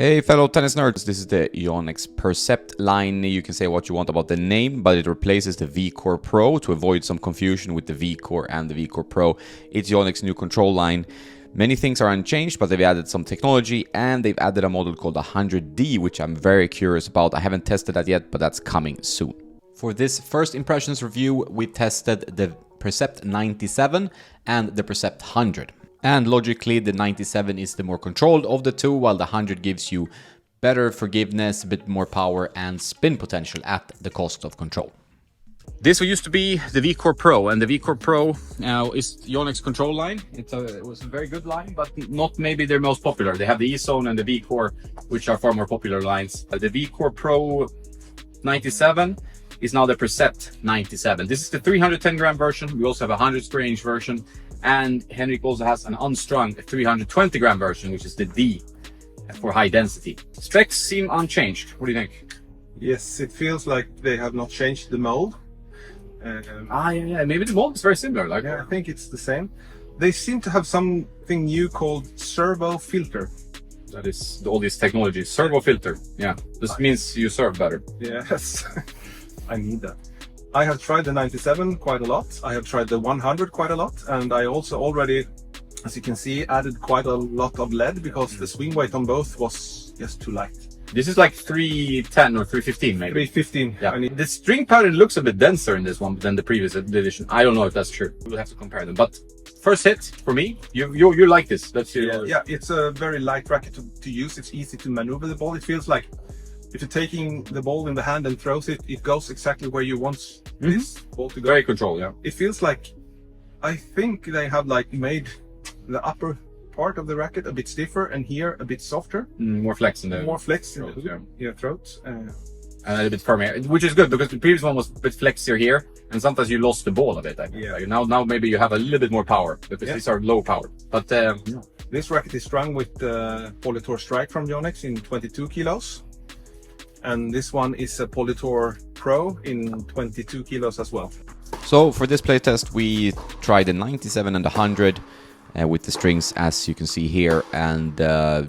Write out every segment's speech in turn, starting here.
Hey fellow tennis nerds, this is the Yonex Percept line. You can say what you want about the name, but it replaces the V-Core Pro to avoid some confusion with the V-Core and the V-Core Pro. It's Yonex's new control line. Many things are unchanged, but they've added some technology and they've added a model called the 100D, which I'm very curious about. I haven't tested that yet, but that's coming soon. For this first impressions review, we tested the Percept 97 and the Percept 100. And logically, the 97 is the more controlled of the two, while the 100 gives you better forgiveness, a bit more power, and spin potential at the cost of control. This used to be the V-Core Pro, and the V-Core Pro is Yonex control line. It was a very good line, but not maybe their most popular. They have the E-Zone and the V-Core, which are far more popular lines. The V-Core Pro 97 is now the Percept 97. This is the 310 gram version. We also have a 100 square inch version. And Henrik also has an unstrung 320 gram version, which is the D for high density. Specs seem unchanged. What do you think? Yes, it feels like they have not changed the mold. Yeah, maybe the mold is very similar. I think it's the same. They seem to have something new called servo filter. That is all these technologies. Servo filter. Yeah, this means you serve better. Yes, I need that. I have tried the 97 quite a lot. I have tried the 100 quite a lot. And I also already, as you can see, added quite a lot of lead because the swing weight on both was just too light. This is like 310 or 315 maybe. 315. Yeah. The string pattern looks a bit denser in this one than the previous edition. I don't know if that's true. We'll have to compare them. But first hit for me, you like this. Let's see. Yeah, it's a very light racket to use. It's easy to maneuver the ball. It feels like if you're taking the ball in the hand and throws it, it goes exactly where you want this ball to go. Very controlled, yeah. It feels like, I think they have made the upper part of the racket a bit stiffer and here a bit softer. More flex in the throat. And a little bit firmer, which is good because the previous one was a bit flexier here, and sometimes you lost the ball a bit. I think. Yeah. Now maybe you have a little bit more power because these are low power. But this racket is strung with the Polytour Strike from Yonex in 22 kilos. And this one is a Polytour Pro in 22 kilos as well. So for this playtest, we tried the 97 and the 100 with the strings, as you can see here. And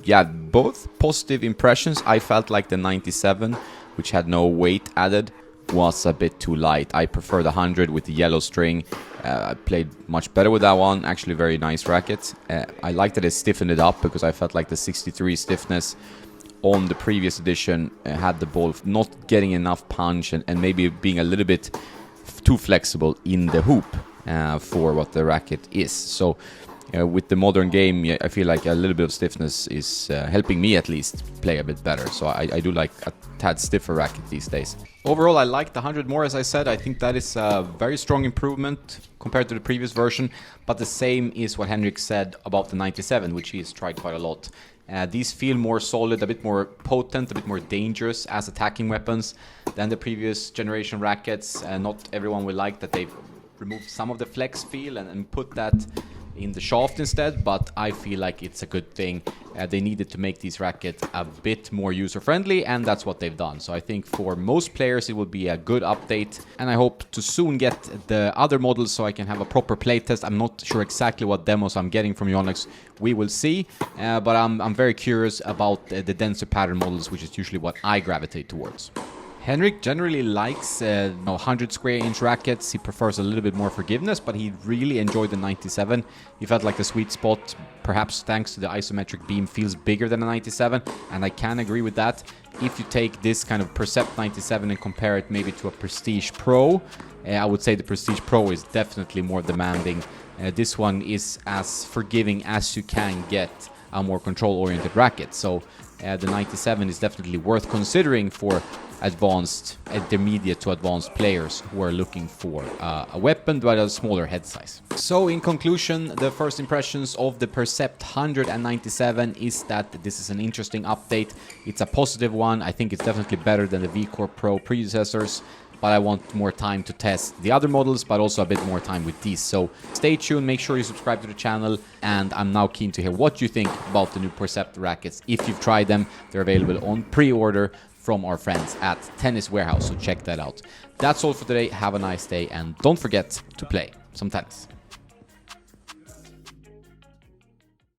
yeah, both positive impressions. I felt like the 97, which had no weight added, was a bit too light. I prefer the 100 with the yellow string. I played much better with that one. Actually, very nice racket. I liked that it stiffened it up because I felt like the 63 stiffness on the previous edition had the ball not getting enough punch and maybe being a little bit too flexible in the hoop for what the racket is. So with the modern game, I feel like a little bit of stiffness is helping me at least play a bit better. So I do like a tad stiffer racket these days. Overall, I like the 100 more, as I said. I think that is a very strong improvement compared to the previous version. But the same is what Henrik said about the 97, which he has tried quite a lot. These feel more solid, a bit more potent, a bit more dangerous as attacking weapons than the previous generation rackets. Not everyone will like that they've removed some of the flex feel and put that in the shaft instead, but I feel like it's a good thing. They needed to make these rackets a bit more user-friendly, and that's what they've done. So I think for most players it will be a good update, and I hope to soon get the other models so I can have a proper playtest. I'm not sure exactly what demos I'm getting from Yonex. We will see, but I'm very curious about the denser pattern models, which is usually what I gravitate towards. Henrik generally likes 100 square inch rackets. He prefers a little bit more forgiveness, but he really enjoyed the 97. He felt like the sweet spot, perhaps thanks to the isometric beam, feels bigger than the 97, and I can agree with that. If you take this kind of Percept 97 and compare it maybe to a Prestige Pro, I would say the Prestige Pro is definitely more demanding. This one is as forgiving as you can get a more control-oriented racket. So the 97 is definitely worth considering for advanced, intermediate to advanced players who are looking for a weapon but a smaller head size. So in conclusion, the first impressions of the Percept 197 is that this is an interesting update. It's a positive one. I think it's definitely better than the V-Core Pro predecessors, but I want more time to test the other models, but also a bit more time with these. So stay tuned, make sure you subscribe to the channel, and I'm now keen to hear what you think about the new Percept rackets. If you've tried them, they're available on pre-order from our friends at Tennis Warehouse, so check that out. That's all for today. Have a nice day, and don't forget to play some tennis.